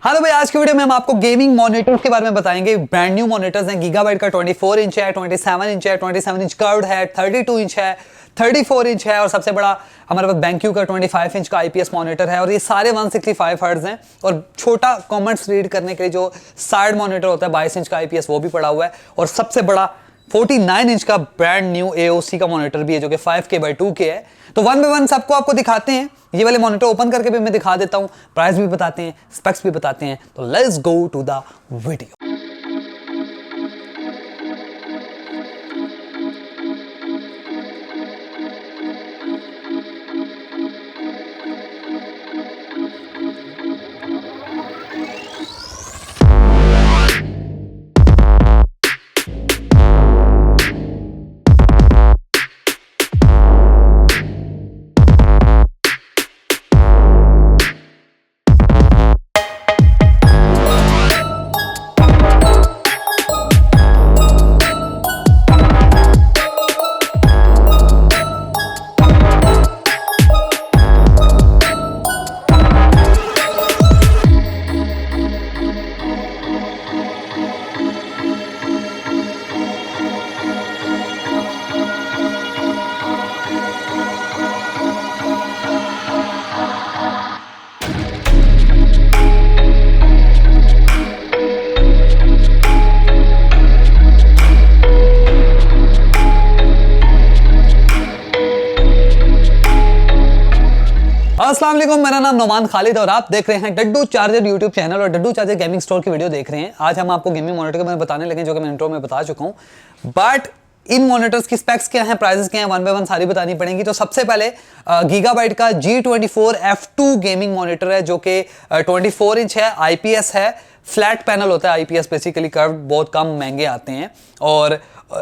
Hello भाई, आज की वीडियो में हम आपको गेमिंग मॉनिटर्स के बारे में बताएंगे। ब्रांड न्यू मॉनिटर्स हैं। गीगाबाइट का 24 इंच है, 27 इंच है, 27 इंच कर्व्ड है, 32 इंच है, 34 इंच है और सबसे बड़ा हमारे पास BenQ का 25 इंच का IPS मॉनिटर है। और ये सारे 165 हर्ट्ज हैं। और छोटा कमेंट्स रीड करने के लिए जो साइड मॉनिटर होता है 22 इंच का IPS, वो भी पड़ा हुआ है। और सबसे बड़ा 49 इंच का ब्रांड न्यू AOC का मॉनिटर भी है जो कि 5K/2K है। तो वन बाय वन सबको आपको दिखाते हैं। ये वाले मॉनिटर ओपन करके भी मैं दिखा देता हूं, प्राइस भी बताते हैं, स्पेक्स भी बताते हैं। तो let's go to the video. अस्सलाम वालेकुम, मेरा नाम नोमान खालिद और आप देख रहे हैं डड्डू चार्जर यूट्यूब चैनल और डड्डू चार्जर गेमिंग स्टोर की वीडियो देख रहे हैं। आज हम आपको गेमिंग मॉनिटर के बारे में बताने लगे जो कि मैं इंट्रो में बता चुका हूं। बट इन मॉनिटर्स की स्पेक्स क्या हैं, प्राइसेस क्या हैं, वन बाय वन सारी बतानी पड़ेंगी। तो सबसे पहले गीगाबाइट का G24 F2 गेमिंग मॉनिटर है जो कि 24 इंच है, IPS है, फ्लैट पैनल होता है IPS, बेसिकली कर्व बहुत कम महंगे आते हैं। और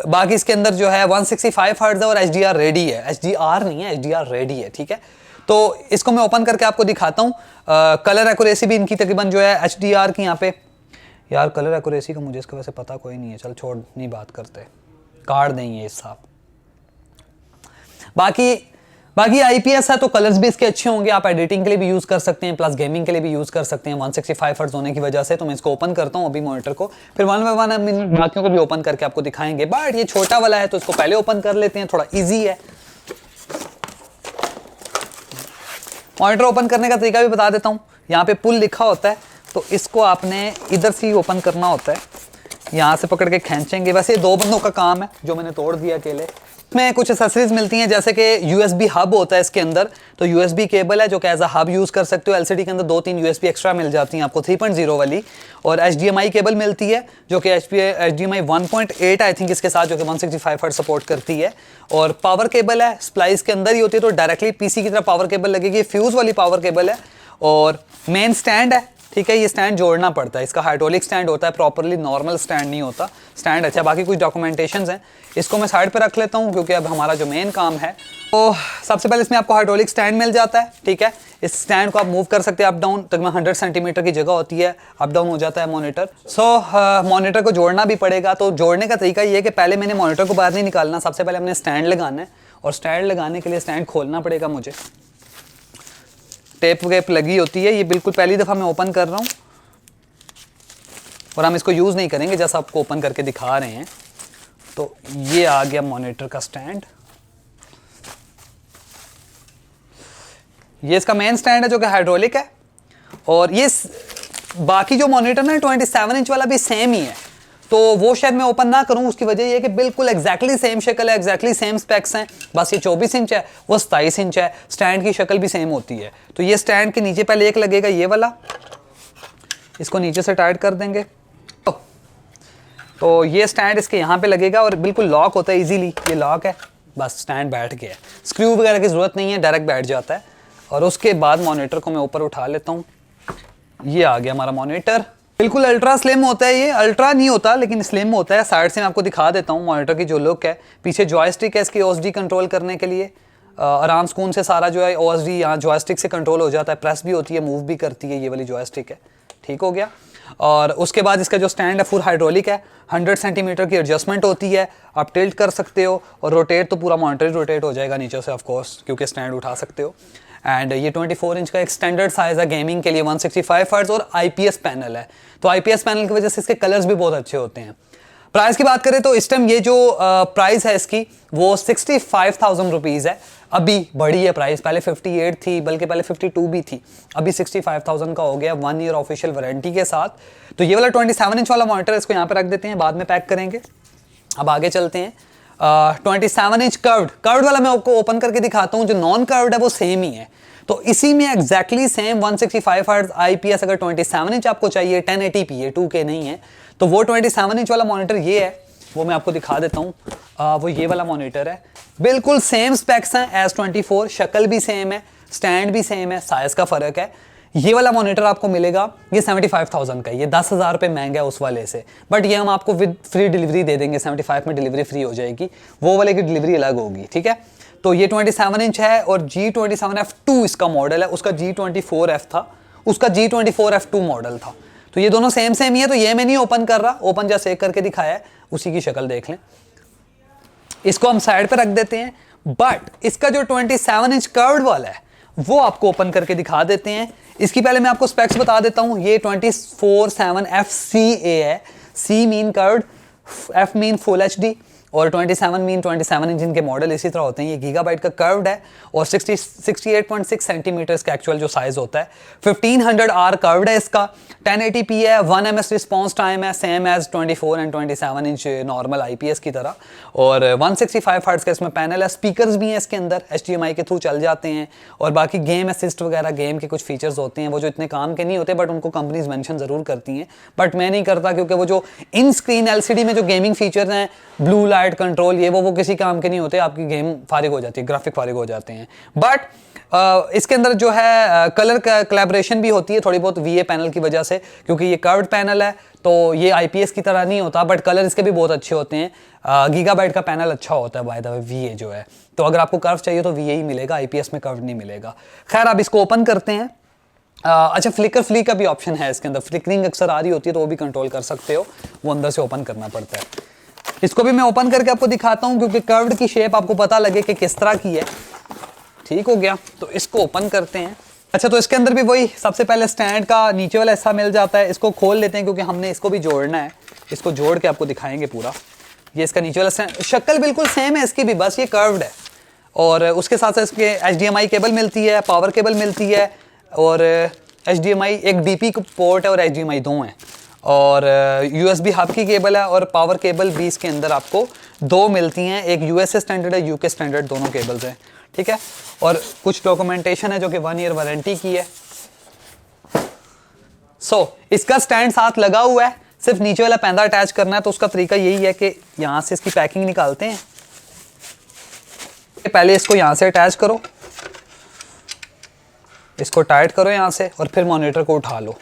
बाकी इसके अंदर जो है 165 हर्ट्ज है और HDR रेडी है। HDR नहीं है, HDR रेडी है, ठीक है। तो इसको मैं ओपन करके आपको दिखाता हूँ। कलर एक्यूरेसी भी इनकी तकरीबन जो है HDR की यहाँ पे, यार कलर एक्यूरेसी का मुझे इसका वैसे पता कोई नहीं है, चल छोड़, नहीं बात करते, कार्ड नहीं है इस साहब। बाकी IPS है तो कलर्स भी इसके अच्छे होंगे। आप एडिटिंग के लिए भी यूज कर सकते हैं, प्लस गेमिंग के लिए भी यूज कर सकते हैं 165 हर्ट्ज होने की वजह से। तो मैं इसको ओपन करता हूँ अभी मॉनिटर को, फिर वन बाय वन हम बाकियों को भी ओपन करके आपको दिखाएंगे। बट ये छोटा वाला है तो इसको पहले ओपन कर लेते हैं, थोड़ा ईजी है। मॉनिटर ओपन करने का तरीका भी बता देता हूँ। यहाँ पे पुल लिखा होता है तो इसको आपने इधर से ही ओपन करना होता है, यहाँ से पकड़ के खींचेंगे। वैसे ये 2 बंदों का काम है जो मैंने तोड़ दिया अकेले। इसमें कुछ एक्सेसरीज मिलती हैं जैसे कि USB हब होता है इसके अंदर, तो USB केबल है जो कि एज अ हब यूज़ कर सकते हो। LCD के अंदर 2-3 USB एक्स्ट्रा मिल जाती हैं आपको 3.0 वाली। और HDMI केबल मिलती है जो कि HDMI 1.8 आई थिंक इसके साथ, जो कि 165 हर्ट्ज सपोर्ट करती है। और पावर केबल है, स्प्लाइस के अंदर ही होती है तो डायरेक्टली PC की तरफ पावर केबल लगेगी। फ्यूज़ वाली पावर केबल है और मेन स्टैंड है, ठीक है। ये स्टैंड जोड़ना पड़ता है, इसका हाइड्रोलिक स्टैंड होता है, प्रॉपरली नॉर्मल स्टैंड नहीं होता। स्टैंड अच्छा, बाकी कुछ डॉक्यूमेंटेशंस हैं। इसको मैं साइड पे रख लेता हूँ क्योंकि अब हमारा जो मेन काम है। तो सबसे पहले इसमें आपको हाइड्रोलिक स्टैंड मिल जाता है, ठीक है। इस स्टैंड को आप मूव कर सकते हैं अप डाउन, तकरीबन 100 सेंटीमीटर की जगह होती है, अप डाउन हो जाता है मॉनिटर। मॉनिटर को जोड़ना भी पड़ेगा। तो जोड़ने का तरीका ये है कि पहले मैंने मॉनिटर को बाहर नहीं निकालना, सबसे पहले हमने स्टैंड लगाना है। और स्टैंड लगाने के लिए स्टैंड खोलना पड़ेगा मुझे, टेप वेप लगी होती है। ये बिल्कुल पहली दफ़ा मैं ओपन कर रहा हूँ और हम इसको यूज़ नहीं करेंगे, जैसा आपको ओपन करके दिखा रहे हैं। तो ये आ गया मॉनिटर का स्टैंड। ये इसका मेन स्टैंड है जो कि हाइड्रोलिक है। और ये बाकी जो मॉनिटर ना 27 इंच वाला भी सेम ही है, तो वो शायद मैं ओपन ना करूं। उसकी वजह ये है कि बिल्कुल एग्जैक्टली सेम शक्ल है, एग्जैक्टली सेम स्पेक्स हैं। बस ये 24 इंच है, वो 27 इंच है। स्टैंड की शक्ल भी सेम होती है। तो ये स्टैंड के नीचे पहले एक लगेगा ये वाला, इसको नीचे से टाइट कर देंगे। तो ये स्टैंड इसके यहाँ पे लगेगा और बिल्कुल लॉक होता है इजीली। ये लॉक है, बस स्टैंड बैठ गया। स्क्रू वगैरह की ज़रूरत नहीं है, डायरेक्ट बैठ जाता है। और उसके बाद मॉनिटर को मैं ऊपर उठा लेता हूँ। ये आ गया हमारा मॉनिटर। बिल्कुल अल्ट्रा स्लिम होता है। ये अल्ट्रा नहीं होता लेकिन स्लिम होता है। साइड से मैं आपको दिखा देता हूँ मॉनिटर की जो लुक है। पीछे जॉयस्टिक है इसकी OSD कंट्रोल करने के लिए। आराम सुकून से सारा जो है OSD यहाँ जॉयस्टिक से कंट्रोल हो जाता है। प्रेस भी होती है, मूव भी करती है, ये वाली जॉयस्टिक है, ठीक हो गया। और उसके बाद इसका जो स्टैंड है फुल हाइड्रोलिक है, 100 सेंटीमीटर की एडजस्टमेंट होती है, आप टिल्ट कर सकते हो और रोटेट तो पूरा मॉनिटर रोटेट हो जाएगा नीचे से ऑफ कोर्स, क्योंकि स्टैंड उठा सकते हो। एंड ये 24 इंच का एक स्टैंडर्ड साइज है गेमिंग के लिए, 165 हर्ट्ज और IPS पैनल है। तो IPS पैनल की वजह से इसके कलर्स भी बहुत अच्छे होते हैं। प्राइस की बात करें तो इस टाइम ये जो प्राइस है इसकी वो 65,000 रुपीज़ है। अभी बढ़ी है प्राइस, पहले 58 थी, बल्कि पहले 52 भी थी, अभी 65,000 का हो गया 1 ईयर ऑफिशियल वारंटी के साथ। तो ये वाला 27 इंच वाला मॉनिटर इसको यहाँ पे रख देते हैं, बाद में पैक करेंगे। अब आगे चलते हैं। 27 इंच कर्व्ड वाला मैं आपको ओपन करके दिखाता हूँ। जो नॉन कर्व्ड है वो सेम ही है, तो इसी में एग्जैक्टली सेम 165 हर्ट्ज IPS अगर 27 इंच आपको चाहिए, 1080p है, 2K नहीं है, तो वो 27 इंच वाला मॉनिटर ये है, वो मैं आपको दिखा देता हूँ। वो ये वाला मॉनिटर है, बिल्कुल सेम स्पेक्स हैं एज 24, शक्ल भी सेम है, स्टैंड भी सेम है, साइज का फर्क है। ये वाला मॉनिटर आपको मिलेगा, ये 75,000 का है, ये 10,000 रुपये महंगा है उस वाले से, बट ये हम आपको विद फ्री डिलीवरी दे देंगे, 75 में डिलीवरी फ्री हो जाएगी, वो वाले की डिलीवरी अलग होगी, ठीक है। तो ये 27 इंच है और G27F2 इसका मॉडल है, उसका G24F था, उसका G24F2 मॉडल था। तो ये दोनों सेम ही है, तो ये मैं नहीं ओपन कर रहा, ओपन जैसे करके दिखाया है उसी की शक्ल देख लें। इसको हम साइड पे रख देते हैं, बट इसका जो 27 इंच कर्व्ड वाला है वो आपको ओपन करके दिखा देते हैं। इसकी पहले मैं आपको स्पेक्स बता देता हूं। ये 24/7 FCA है, C mean curved, F mean full HD और 27 मीन 27 इंच के मॉडल इसी तरह होते हैं। ये गीगाबाइट का कर्व्ड है और 68.6 सेंटीमीटर्स का एक्चुअल जो साइज होता है। 1500R कर्व्ड है इसका, 1080p है, 1 ms रिस्पॉन्स टाइम है, same as 24 and 27 inch normal IPS की तरह, और 165 हर्ट्ज का इसमें पैनल है। स्पीकर्स भी हैं इसके अंदर, HDMI के थ्रू चल जाते हैं, और बाकी गेम असिस्ट वगैरह गेम के कुछ फीचर्स होते हैं वो जो इतने काम के नहीं होते, बट उनको कंपनीज मेंशन ज़रूर करती हैं, बट मैं नहीं करता, क्योंकि वो जो इन स्क्रीन LCD में जो गेमिंग फीचर्स हैं, ब्लू लाइट कंट्रोल, ये वो किसी काम के नहीं होते, आपकी गेम फारिग हो जाती है, ग्राफिक फारिग हो जाते हैं। बट इसके अंदर जो है कलर का कोलैबोरेशन भी होती है थोड़ी बहुत VA पैनल की वजह से, क्योंकि ये कर्व्ड पैनल है तो ये IPS की तरह नहीं होता, बट कलर इसके भी बहुत अच्छे होते हैं। गीगाबाइट का पैनल अच्छा होता है बाय द वे VA जो है, तो अगर आपको कर्व चाहिए तो VA ही मिलेगा, IPS में कर्व नहीं मिलेगा। खैर अब इसको ओपन करते हैं। अच्छा, फ्लिक का भी ऑप्शन है इसके अंदर, फ्लिकरिंग अक्सर आ रही होती है तो वो भी कंट्रोल कर सकते हो, वो अंदर से ओपन करना पड़ता है। इसको भी मैं ओपन करके आपको दिखाता हूँ, क्योंकि कर्व्ड की शेप आपको पता लगे कि किस तरह की है। ठीक हो गया, तो इसको ओपन करते हैं। अच्छा, तो इसके अंदर भी वही सबसे पहले स्टैंड का नीचे वाला हिस्सा मिल जाता है, इसको खोल लेते हैं क्योंकि हमने इसको भी जोड़ना है, इसको जोड़ के आपको दिखाएंगे पूरा। ये इसका नीचे वाला स्टैंड, शक्ल बिल्कुल सेम है इसकी भी, बस ये कर्व्ड है, और उसके साथ साथ इसके HDMI केबल मिलती है, पावर केबल मिलती है, और HDMI एक DP पोर्ट है और HDMI दो हैं, और USB हब की केबल है, और पावर केबल भी इसके अंदर आपको दो मिलती हैं, एक USA स्टैंडर्ड है, UK स्टैंडर्ड, दोनों केबल्स हैं, ठीक है। और कुछ डॉक्यूमेंटेशन है जो कि 1 ईयर वारंटी की है। इसका स्टैंड साथ लगा हुआ है, सिर्फ नीचे वाला पैंदा अटैच करना है। तो उसका तरीका यही है कि यहां से इसकी पैकिंग निकालते हैं, पहले इसको यहां से अटैच करो, इसको टाइट करो यहां से, और फिर मॉनिटर को उठा लो।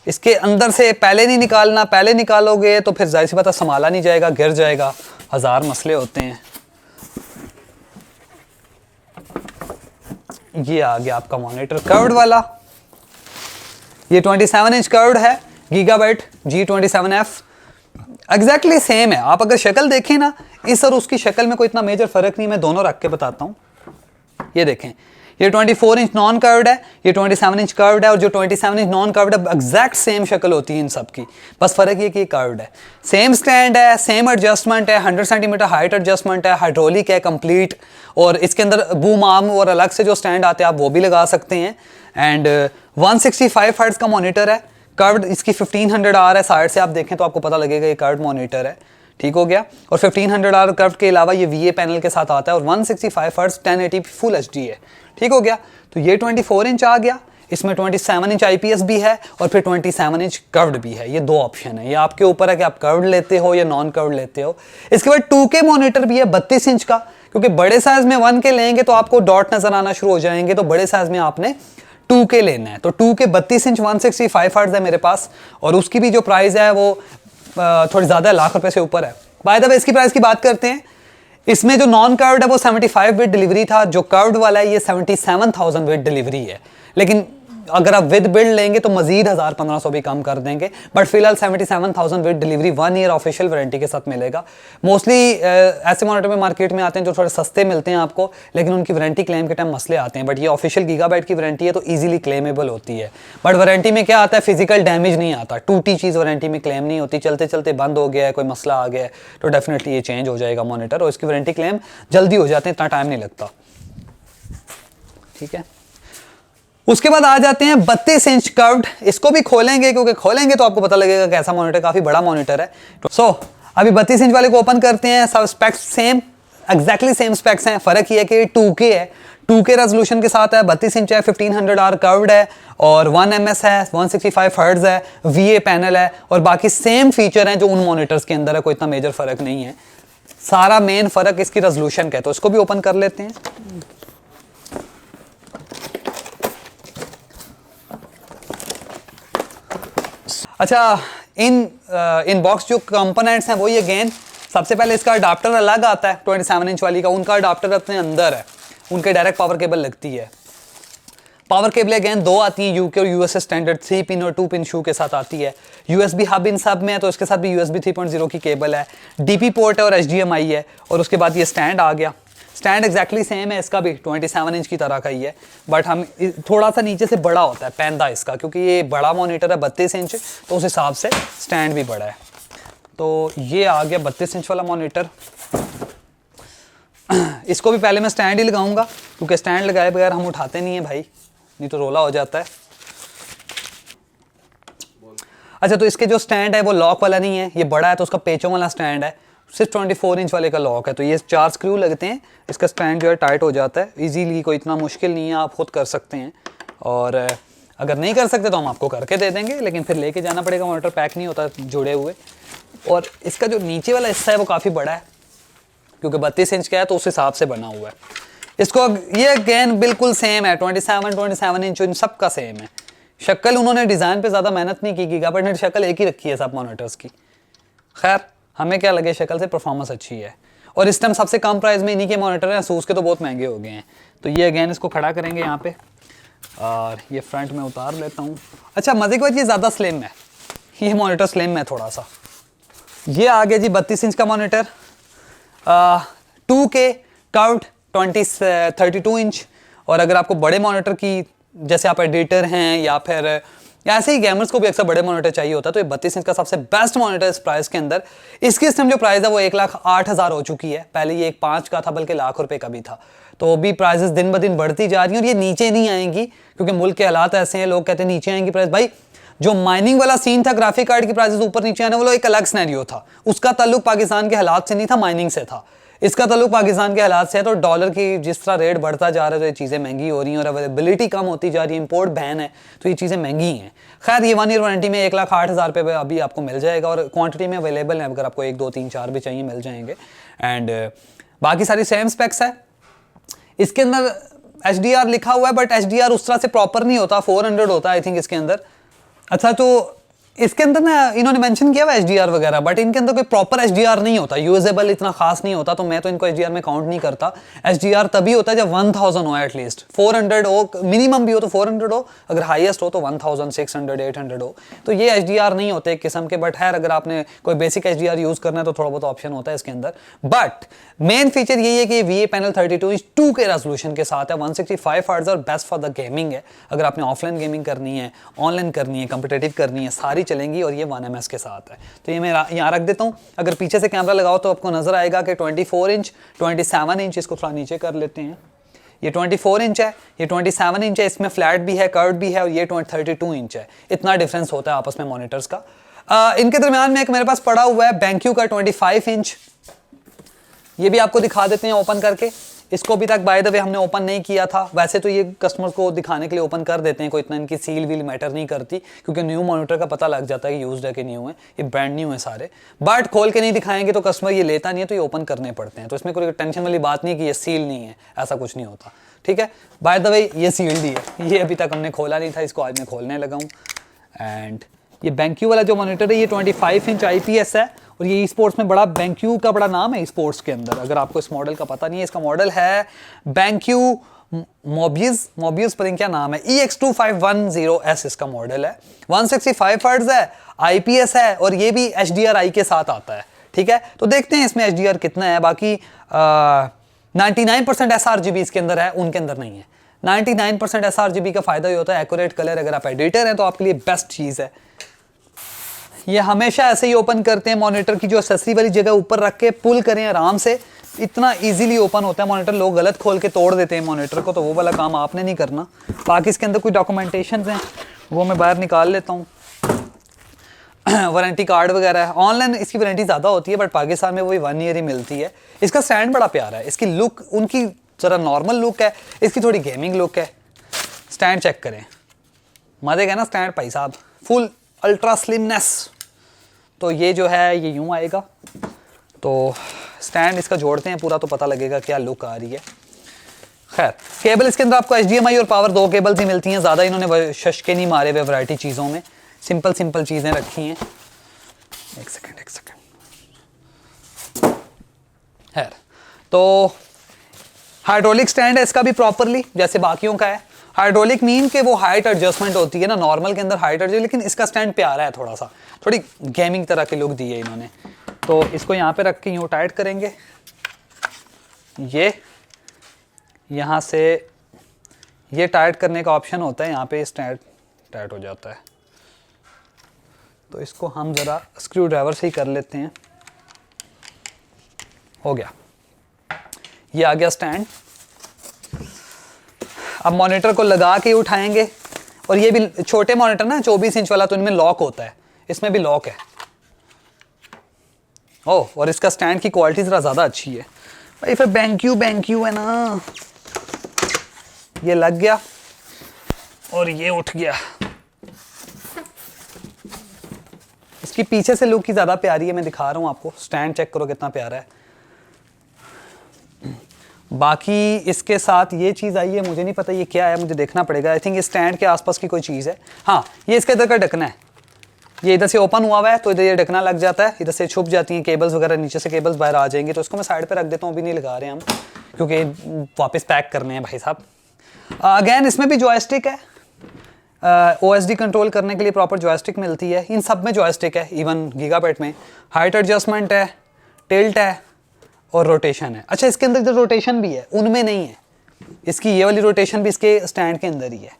इसके अंदर से पहले नहीं निकालना, पहले निकालोगे तो फिर जाहिर सी बात है संभाला नहीं जाएगा, गिर जाएगा, हजार मसले होते हैं। ये आ गया आपका मॉनिटर कर्व्ड वाला, ये 27 इंच कर्व्ड है, गीगाबाइट G27F, एग्जैक्टली सेम है। आप अगर शक्ल देखें ना, इस और उसकी शक्ल में कोई इतना मेजर फर्क नहीं, मैं दोनों रख के बताता हूँ। ये देखें, ये 24 इंच नॉन कर्व्ड है, ये 27 इंच कर्व्ड है, और जो 27 इंच नॉन कर्व्ड है एग्जैक्ट सेम शक्ल होती है इन सब की, बस फर्क ये कि कर्व्ड है। सेम स्टैंड है, सेम एडजस्टमेंट है, 100 सेंटीमीटर हाइट एडजस्टमेंट है, हाइड्रोलिक है कंप्लीट, और इसके अंदर बूम आर्म और अलग से जो स्टैंड आते हैं आप वो भी लगा सकते हैं। एंड 165 हर्ट्ज का मॉनिटर है, कर्व्ड, इसकी 1500R है, साइड से आप देखें तो आपको पता लगेगा ये कर्व्ड मॉनिटर है। ठीक हो गया, और 1500R कर्व्ड के अलावा ये VA पैनल के साथ आता है, और 165 हर्ट्ज 1080p फुल HD है। ठीक हो गया, तो ये 24 इंच आ गया, इसमें 27 इंच IPS भी है, और फिर 27 इंच कर्व्ड भी है। ये दो ऑप्शन है, ये आपके ऊपर है कि आप कर्व्ड लेते हो या नॉन कर्व्ड लेते हो। इसके बाद 2K मॉनिटर भी है 32 इंच का, क्योंकि बड़े साइज में 1K लेंगे तो आपको डॉट नजर आना शुरू हो जाएंगे, तो बड़े साइज में आपने 2K लेना है। तो 2K 32 इंच 165 हर्ट्ज है मेरे पास, और उसकी भी जो प्राइस है वो थोड़ी ज़्यादा है, लाख रुपए से ऊपर है। बाय द वे इसकी प्राइस की बात करते हैं, इसमें जो नॉन कर्व्ड है वो 75 विद डिलीवरी था, जो कर्व्ड वाला है ये 77,000 विद डिलीवरी है। लेकिन अगर आप विद बिल्ड लेंगे तो मजीद 1000-1500 भी कम कर देंगे, बट फिलहाल 77,000 with delivery 1 year official warranty के साथ मिलेगा। मोस्टली ऐसे मॉनिटर में मार्केट में आते हैं जो थोड़े सस्ते मिलते हैं आपको, लेकिन उनकी वारंटी क्लेम के टाइम मसले आते हैं, बट ये ऑफिशियल गीगाबाइट की वारंटी है तो ईजिली क्लेमेबल होती है। बट वारंटी में क्या आता है, फिजिकल डैमेज नहीं आता, टूटी चीज़ वारंटी में क्लेम नहीं होती, चलते चलते बंद हो गया है, कोई मसला आ गया है तो डेफिनेटली ये चेंज हो जाएगा मॉनिटर, और इसकी वारंटी क्लेम जल्दी हो जाते हैं, इतना टाइम नहीं लगता। ठीक है, उसके बाद आ जाते हैं 32 इंच कर्व्ड। इसको भी खोलेंगे क्योंकि खोलेंगे तो आपको पता लगेगा कैसा मॉनिटर, काफी बड़ा मॉनिटर है। सो अभी 32 इंच वाले को ओपन करते हैं। सब specs same, exactly same specs हैं, फर्क ये है कि 2K है, 2K रेजोल्यूशन के साथ है, 32 इंच है, 1500R कर्व्ड है और 1 ms है, 165 हर्ट्ज है, VA पैनल है और बाकी सेम फीचर हैं जो उन मॉनिटर्स के अंदर है, कोई इतना मेजर फर्क नहीं है। सारा मेन फर्क इसकी रेजोल्यूशन का है, तो इसको भी ओपन कर लेते हैं। अच्छा, इन बॉक्स जो कंपोनेंट्स हैं वो ये अगेन, सबसे पहले इसका अडाप्टर अलग आता है 27 इंच वाली का, उनका अडाप्टर अपने अंदर है, उनके डायरेक्ट पावर केबल लगती है। पावर केबल अगेन 2 आती हैं, यूके और यूएसए स्टैंडर्ड 3 पिन और 2 पिन शू के साथ आती है। यूएसबी हब इन सब में है तो इसके साथ भी यूएसबी 3.0 की केबल है, डीपी पोर्ट है और एचडीएमआई है, और उसके बाद ये स्टैंड आ गया। स्टैंड एग्जैक्टली सेम है, इसका भी 27 इंच की तरह का ही है, बट हम थोड़ा सा नीचे से बड़ा होता है पैंदा इसका, क्योंकि ये बड़ा मॉनिटर है 32 इंच, तो उस हिसाब से स्टैंड भी बड़ा है। तो ये आ गया 32 इंच वाला मॉनिटर। इसको भी पहले मैं स्टैंड ही लगाऊंगा, क्योंकि स्टैंड लगाए बगैर हम उठाते नहीं है भाई, नहीं तो रोला हो जाता है। अच्छा, तो इसके जो स्टैंड है वो लॉक वाला नहीं है, ये बड़ा है तो उसका पेचों वाला स्टैंड है, सिर्फ 24 इंच वाले का लॉक है, तो ये 4 स्क्रू लगते हैं, इसका स्टैंड जो है टाइट हो जाता है इजीली, कोई इतना मुश्किल नहीं है, आप खुद कर सकते हैं। और अगर नहीं कर सकते तो हम आपको करके दे देंगे, लेकिन फिर लेके जाना पड़ेगा, मॉनिटर पैक नहीं होता जुड़े हुए। और इसका जो नीचे वाला हिस्सा है वो काफ़ी बड़ा है, क्योंकि 32 इंच का है तो उस हिसाब से बना हुआ है। इसको ये अगेन बिल्कुल सेम है, 27 इंच इन सब का सेम है। शक्ल उन्होंने डिज़ाइन पे ज़्यादा मेहनत नहीं की, गीगाबाइट ने शक्ल एक ही रखी है सब मॉनिटर्स की। खैर हमें क्या लगे, शक्ल से परफॉर्मेंस अच्छी है, और इस टाइम सबसे कम प्राइस में इन्हीं के मॉनिटर हैं, ASUS के तो बहुत महंगे हो गए हैं। तो ये अगेन इसको खड़ा करेंगे यहाँ पे, और ये फ्रंट में उतार लेता हूँ। अच्छा, मजे की बात ये ज़्यादा स्लिम है, ये मॉनिटर स्लिम है थोड़ा सा। ये आ गया जी 32 इंच का मॉनिटर, 2K कर्व्ड 32 इंच। और अगर आपको बड़े मॉनिटर की, जैसे आप एडिटर हैं या फिर ऐसे ही गेमर्स को भी अक्सर बड़े मॉनिटर चाहिए होता है, तो ये 32 इंच का सबसे बेस्ट मॉनिटर इस प्राइस के अंदर। इसकी इस टाइम जो प्राइस है वो 1,08,000 हो चुकी है, पहले ये 1,05,000 का था, बल्कि लाख रुपए का भी था। तो भी प्राइसेस दिन ब दिन बढ़ती जा रही हैं, और ये नीचे नहीं आएंगी क्योंकि मुल्क के हालात ऐसे हैं, लोग कहते हैं नीचे आएंगी प्राइस। भाई जो माइनिंग वाला सीन था, ग्राफिक कार्ड की प्राइसेस ऊपर नीचे आने वाला एक अलग सिनेरियो था, उसका ताल्लुक पाकिस्तान के हालात से नहीं था, माइनिंग से था। इसका ताल्लुक पाकिस्तान के हालात से है, तो डॉलर की जिस तरह रेट बढ़ता जा रहा है तो ये चीज़ें महंगी हो रही हैं, और अवेलेबिलिटी कम होती जा रही है, इंपोर्ट बैन है, तो ये चीज़ें महंगी हैं। खैर ये 1 ईयर वारंटी में 1,08,000 रुपये अभी आपको मिल जाएगा, और क्वांटिटी में अवेलेबल है, अगर आपको 1, 2, 3, 4 भी चाहिए मिल जाएंगे। एंड बाकी सारी सेम स्पेक्स है। इसके अंदर HDR लिखा हुआ है, बट HDR उस तरह से प्रॉपर नहीं होता, 400 होता है आई थिंक इसके अंदर। अच्छा, तो इसके अंदर ना इन्होंने मेंशन किया हुआ HDR वगैरह, बट इनके अंदर कोई प्रॉपर HDR नहीं होता, यूजेबल इतना खास नहीं होता, तो मैं तो इनको HDR में काउंट नहीं करता। HDR तभी होता है जब 1000 हो एटलीस्ट, 400 हो, मिनिमम भी हो तो 400 हो, अगर हाईएस्ट हो तो 1600, 800 हो, तो ये HDR नहीं होते एक किस्म के। बट खैर अगर आपने कोई बेसिक HDR यूज़ करना है तो थोड़ा बहुत ऑप्शन होता है इसके अंदर। बट मेन फीचर यही है कि VA panel 32 inch 2K resolution के साथ है, 165 हर्ट्ज, और बेस्ट फॉर द गेमिंग है। अगर आपने ऑफलाइन गेमिंग करनी है, ऑनलाइन करनी है, कम्पिटेटिव करनी है, सारी चलेंगी, और ये 1 MS के साथ है। तो ये मैं यहाँ रख देता हूँ। अगर पीछे से कैमरा लगाओ तो आपको नजर आएगा कि 24 इंच, 27 इंच, इसको थोड़ा नीचे कर लेते हैं, ये 24 इंच है, ये 27 इंच है, इसमें फ्लैट भी है, कर्व भी है, और ये 32 इंच है। इतना डिफरेंस होता है आपस में मॉनिटर्स का। इनके दरमियान में एक मेरे पास पड़ा हुआ है BenQ का 25 इंच, ये भी आपको दिखा देते हैं ओपन करके। इसको अभी तक बाय द वे हमने ओपन नहीं किया था, वैसे तो ये कस्टमर्स को दिखाने के लिए ओपन कर देते हैं, कोई इतना इनकी सील वील मैटर नहीं करती, क्योंकि न्यू मॉनिटर का पता लग जाता है कि यूज्ड है कि न्यू है, ये ब्रांड न्यू है सारे। बट खोल के नहीं दिखाएंगे तो कस्टमर ये लेता नहीं है, तो ये ओपन करने पड़ते हैं। तो इसमें कोई टेंशन वाली बात नहीं है कि ये सील नहीं है, ऐसा कुछ नहीं होता, ठीक है। बाय द वे ये सील्ड ही है, ये अभी तक हमने खोला नहीं था, इसको आज मैं खोलने लगा हूँ। एंड ये BenQ वाला जो मॉनिटर है ये 25 इंच IPS है, और ये स्पोर्ट्स में बड़ा BenQ का बड़ा नाम है स्पोर्ट्स के अंदर। अगर आपको इस मॉडल का पता नहीं है, इसका मॉडल है BenQ मोबियस पता नहीं क्या नाम है, EX2510S इसका मॉडल है, 165 हर्ट्ज है, IPS है और ये भी HDRI के साथ आता है। ठीक है, तो देखते हैं इसमें HDR कितना है। बाकी 99% sRGB इसके अंदर है, उनके अंदर नहीं है। 99% sRGB का फायदा ये होता है एक्यूरेट कलर, अगर आप एडिटर हैं तो आपके लिए बेस्ट चीज़ है। ये हमेशा ऐसे ही ओपन करते हैं, मॉनिटर की जो एक्सेसरी वाली जगह ऊपर रख के पुल करें आराम से, इतना इजीली ओपन होता है मॉनिटर। लोग गलत खोल के तोड़ देते हैं मॉनिटर को, तो वो वाला काम आपने नहीं करना। बाकी इसके अंदर कोई डॉक्यूमेंटेशन हैं वो मैं बाहर निकाल लेता हूँ। वारंटी कार्ड वगैरह है, ऑनलाइन इसकी वारंटी ज़्यादा होती है बट पाकिस्तान में वही 1 ईयर ही मिलती है। इसका स्टैंड बड़ा प्यारा है, इसकी लुक उनकी ज़रा नॉर्मल लुक है, इसकी थोड़ी गेमिंग लुक है। स्टैंड चेक करें, मजे का ना स्टैंड भाई साहब, फुल अल्ट्रा स्लिमनेस। तो ये जो है ये यूँ आएगा, तो स्टैंड इसका जोड़ते हैं पूरा तो पता लगेगा क्या लुक आ रही है। खैर, केबल इसके अंदर आपको HDMI और पावर 2 केबल भी मिलती हैं, ज़्यादा इन्होंने शशके नहीं मारे हुए वैरायटी चीज़ों में, सिंपल चीज़ें रखी हैं। एक सेकंड खैर, तो हाइड्रोलिक स्टैंड है इसका भी प्रॉपरली जैसे बाकियों का है। हाइड्रोलिक मीन के वो हाइट एडजस्टमेंट होती है ना, नॉर्मल के अंदर हाइट एडजस्ट, लेकिन इसका स्टैंड प्यारा है, थोड़ा सा थोड़ी गेमिंग तरह की लुक दी है इन्होंने। तो इसको यहाँ पे रख के यूँ टाइट करेंगे, ये यहाँ से ये टाइट करने का ऑप्शन होता है, यहाँ पे स्टैंड टाइट हो जाता है। तो इसको हम ज़रा स्क्रू ड्राइवर से ही कर लेते हैं। हो गया, ये आ गया स्टैंड। अब मॉनिटर को लगा के उठाएंगे, और ये भी छोटे मॉनिटर ना 24 इंच वाला, तो इनमें लॉक होता है, इसमें भी लॉक है। ओह, और इसका स्टैंड की क्वालिटी ज़रा ज़्यादा अच्छी है भाई, फिर बैंक्यू है ना। ये लग गया और ये उठ गया। इसकी पीछे से लुक की ज़्यादा प्यारी है, मैं दिखा रहा हूँ आपको। स्टैंड चेक करो कितना प्यारा है। बाकी इसके साथ ये चीज़ आई है, मुझे नहीं पता ये क्या है, मुझे देखना पड़ेगा। आई थिंक ये स्टैंड के आसपास की कोई चीज़ है। हाँ, ये इसके इधर का ढकना है, ये इधर से ओपन हुआ है तो इधर ये ढकना लग जाता है, इधर से छुप जाती हैं केबल्स वगैरह, नीचे से केबल्स बाहर आ जाएंगे। तो इसको मैं साइड पे रख देता हूँ, अभी नहीं लगा रहे हम, क्योंकि वापस पैक करने हैं भाई साहब। अगेन इसमें भी जॉयस्टिक है, OSD कंट्रोल करने के लिए प्रॉपर जॉयस्टिक मिलती है। इन सब में जॉयस्टिक है, इवन गीगाबाइट में। हाइट एडजस्टमेंट है, टिल्ट है और रोटेशन है। अच्छा, इसके अंदर जो रोटेशन भी है उनमें नहीं है, इसकी ये वाली रोटेशन भी इसके स्टैंड के अंदर ही है।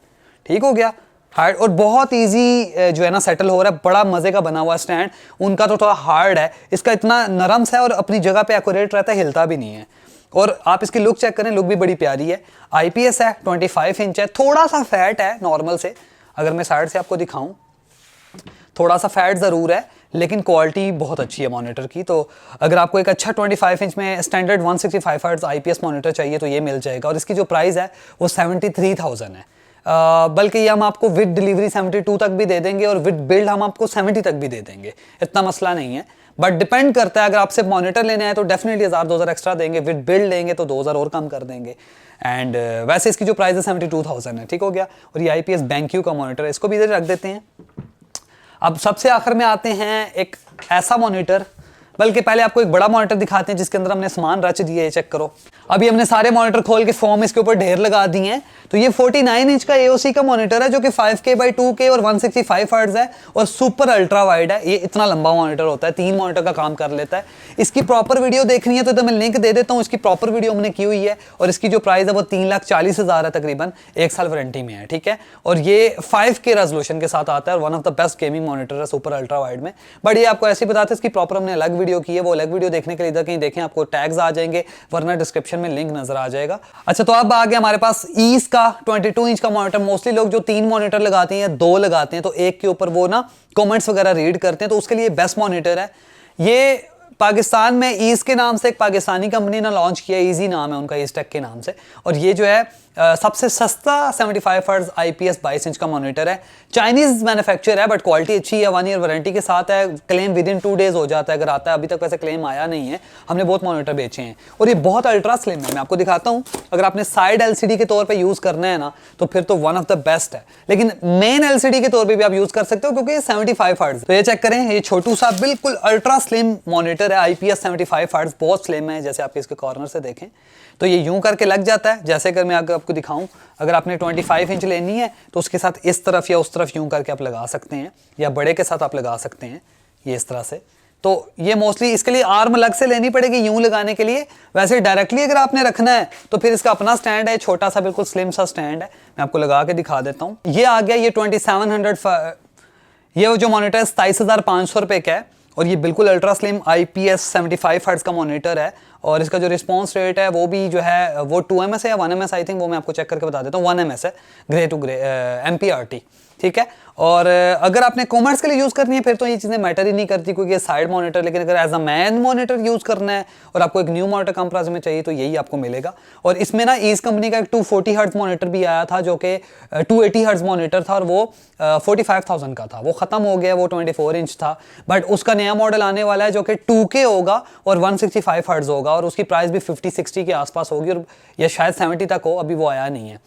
ठीक हो गया, हार्ड और बहुत इजी जो है ना सेटल हो रहा है, बड़ा मज़े का बना हुआ स्टैंड। उनका तो थोड़ा हार्ड है, इसका इतना नरम सा है और अपनी जगह पे एक्यूरेट रहता है, हिलता भी नहीं है। और आप इसकी लुक चेक करें, लुक भी बड़ी प्यारी है। IPS है, 25 इंच है, थोड़ा सा फैट है नॉर्मल से, अगर मैं साइड से आपको दिखाऊं थोड़ा सा फैट ज़रूर है, लेकिन क्वालिटी बहुत अच्छी है मॉनिटर की। तो अगर आपको एक अच्छा 25 इंच में स्टैंडर्ड 165 हर्ट्ज IPS मॉनिटर चाहिए तो ये मिल जाएगा। और इसकी जो प्राइस है वो 73,000 है। बल्कि ये हम आपको विद डिलीवरी 72 तक भी दे देंगे और विद बिल्ड हम आपको 70 तक भी दे देंगे, इतना मसला नहीं है। बट डिपेंड करता है, अगर आपसे मॉनिटर लेने आए तो डेफिनेटली 1000-2000 एक्स्ट्रा देंगे, विद बिल्ड लेंगे तो 2000 और कम कर देंगे। एंड वैसे इसकी जो प्राइस है 72,000 है। ठीक हो गया। और ये IPS BenQ का मॉनिटर है, इसको भी इधर रख देते हैं। अब सबसे आखिर में आते हैं एक ऐसा मॉनिटर, बल्कि पहले आपको एक बड़ा मॉनिटर दिखाते हैं जिसके अंदर हमने सामान रच दिए है, चेक करो। अभी हमने सारे मॉनिटर खोल के फॉर्म इसके ऊपर ढेर लगा दिए हैं। तो ये 49 इंच का AOC का मॉनिटर है, जो कि 5K/2K और 165 हर्ट्ज है और सुपर अल्ट्रा वाइड है। ये इतना लंबा मॉनिटर होता है, 3 मॉनिटर का काम कर लेता है। इसकी प्रॉपर वीडियो देखनी है तो मैं लिंक दे देता हूँ, इसकी प्रॉपर वीडियो हमने की हुई है। और इसकी जो प्राइस है वो 3,40,000 है, तकरीबन 1 साल वारंटी में है। ठीक है, और ये 5K रेजोल्यूशन के साथ आता है और one of the best gaming monitor है सुपर अल्ट्रा वाइड में। बट ये आपको ऐसे ही बताते हैं, इसकी प्रॉपर हमने अलग वीडियो की है, वो अलग वीडियो देखने के लिए इधर कहीं देखें, आपको टैग्स आ जाएंगे, वरना डिस्क्रिप्शन में लिंक नजर आ जाएगा। अच्छा, तो अब आ गया हमारे पास ईस का 22 इंच का मॉनिटर। मोस्टली लोग जो 3 मॉनिटर लगाते हैं या 2 लगाते हैं तो एक के ऊपर वो ना कमेंट्स वगैरह रीड करते हैं, तो उसके लिए बेस्ट मॉनिटर है ये। पाकिस्तान में ईज के नाम से एक पाकिस्तानी कंपनी ने लॉन्च किया, ईजी नाम है उनका, ईज टेक के नाम से। और ये जो है सबसे सस्ता 75 हर्ट्ज IPS 22 इंच का मॉनिटर है। चाइनीज मैन्युफैक्चर है बट क्वालिटी अच्छी है, 1 ईयर वारंटी के साथ है। क्लेम विद इन 2 डेज हो जाता है अगर आता है, अभी तक वैसे क्लेम आया नहीं है, हमने बहुत मॉनिटर बेचे हैं। और ये बहुत अल्ट्रा स्लिम है, मैं आपको दिखाता हूँ। अगर आपने साइड LCD के तौर पर यूज़ करना है ना तो फिर तो वन ऑफ द बेस्ट है, लेकिन मेन LCD के तौर पर भी आप यूज़ कर सकते हो क्योंकि ये 75 हर्ट्ज। तो ये चेक करें, ये छोटू सा बिल्कुल अल्ट्रा स्लिम मॉनिटर है, IPS 75 हर्ट्ज, बहुत स्लिम है। जैसे आप इसके कॉर्नर से देखें तो ये यूं करके लग जाता है, जैसे अगर मैं आपको दिखाऊं, अगर आपने 25 इंच लेनी है तो उसके साथ इस तरफ या उस तरफ यूं करके आप लगा सकते हैं, या बड़े के साथ आप लगा सकते हैं ये इस तरह से। तो ये मोस्टली इसके लिए आर्म अलग से लेनी पड़ेगी यूं लगाने के लिए। वैसे डायरेक्टली अगर आपने रखना है तो फिर इसका अपना स्टैंड है, छोटा सा बिल्कुल स्लिम सा स्टैंड है, मैं आपको लगा के दिखा देता हूँ। ये आ गया, ये 2700, ये जो मॉनिटर 27,500 रुपये का है, और ये बिल्कुल अल्ट्रा स्लिम IPS 75 हर्ट्ज का मॉनिटर है। और इसका जो रिस्पॉन्स रेट है वो भी जो है वो 2ms है या 1ms आई थिंक, वो मैं आपको चेक करके बता देता हूँ। 1ms है, ग्रे टू ग्रे MPRT, ठीक है। और अगर आपने कॉमर्स के लिए यूज़ करनी है फिर तो ये चीज़ें मैटर ही नहीं करती, क्योंकि ये साइड मॉनिटर। लेकिन अगर as a main monitor use करना है और आपको एक न्यू मॉनिटर कम प्राइस में चाहिए तो यही आपको मिलेगा। और इसमें ना ईज कंपनी का एक 240 हर्ट्ज मॉनिटर भी आया था, जो कि 280 हर्ट्ज मॉनिटर था, और वो 45,000 का था। वो ख़त्म हो गया, वो 24 इंच था। बट उसका नया मॉडल आने वाला है जो कि 2K होगा और 165 हर्ट्ज होगा, और उसकी प्राइस भी 50-60 के आसपास होगी, और या शायद 70 तक हो, अभी वो आया नहीं है।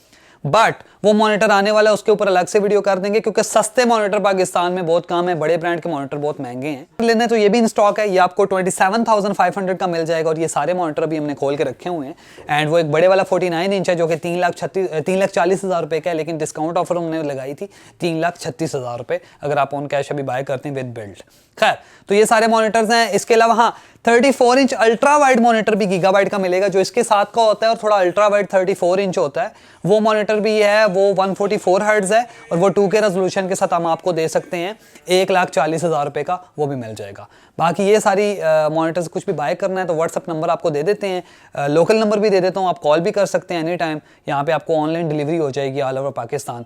बट वो मॉनिटर आने वाला है, उसके ऊपर अलग से वीडियो कर देंगे, क्योंकि सस्ते मॉनिटर पाकिस्तान में बहुत कम है, बड़े ब्रांड के मॉनिटर बहुत महंगे हैं। लेने तो ये भी इन स्टॉक है, ये आपको 27,500 का मिल जाएगा। और ये सारे मॉनिटर अभी हमने खोल के रखे हुए हैं। एंड वो एक बड़े वाला 49 इंच है जो कि 3,40,000 रुपये का है, लेकिन डिस्काउंट ऑफर हमने लगाई थी 3,36,000 रुपये, अगर आप ऑन कैश अभी बाय करते हैं विद बिल्ड। खैर, तो ये सारे मॉनिटर्स हैं। इसके अलावा हाँ, 34 इंच अल्ट्रा वाइड मॉनिटर भी गीगाबाइट का मिलेगा, जो इसके साथ का होता है, और थोड़ा अल्ट्रा वाइड 34 इंच होता है। वो मॉनिटर भी है, वो 144 हर्ट्ज है, और वो 2K रेजोल्यूशन के साथ हम आपको दे सकते हैं 1,40,000 रुपये का, वो भी मिल जाएगा। बाकी ये सारी मॉनिटर्स कुछ भी बाय करना है तो व्हाट्सअप नंबर आपको दे देते हैं, लोकल नंबर भी दे देता हूँ, आप कॉल भी कर सकते हैं एनी टाइम। यहाँ पे आपको ऑनलाइन डिलीवरी हो जाएगी ऑल ओवर पाकिस्तान।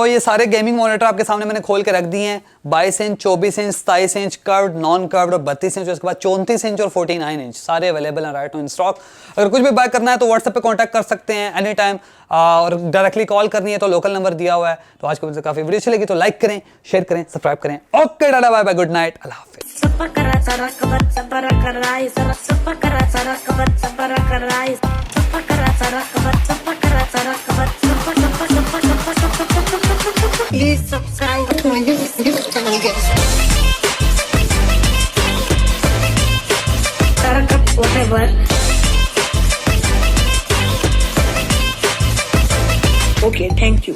ये सारे गेमिंग मॉनिटर आपके सामने मैंने खोल के रख दिए हैं। 22 inch, 24 inch, 27 inch, curved, non curved, और 32 इंच, उसके बाद 34 इंच और 49 इंच, सारे अवेलेबल हैं राइट इन स्टॉक। अगर कुछ भी बाय करना है तो व्हाट्सएप पे कांटेक्ट कर सकते हैं एनी टाइम, और डायरेक्टली कॉल करनी है तो लोकल नंबर दिया हुआ है। तो आज की वीडियो काफी वीडियो अच्छी लगी तो लाइक करें, शेयर करें, सब्सक्राइब करें। ओके, टाटा, बाय बाय, गुड नाइट, अल्लाह Please subscribe to my YouTube channel, guys. Tarakat, whatever. Okay, thank you.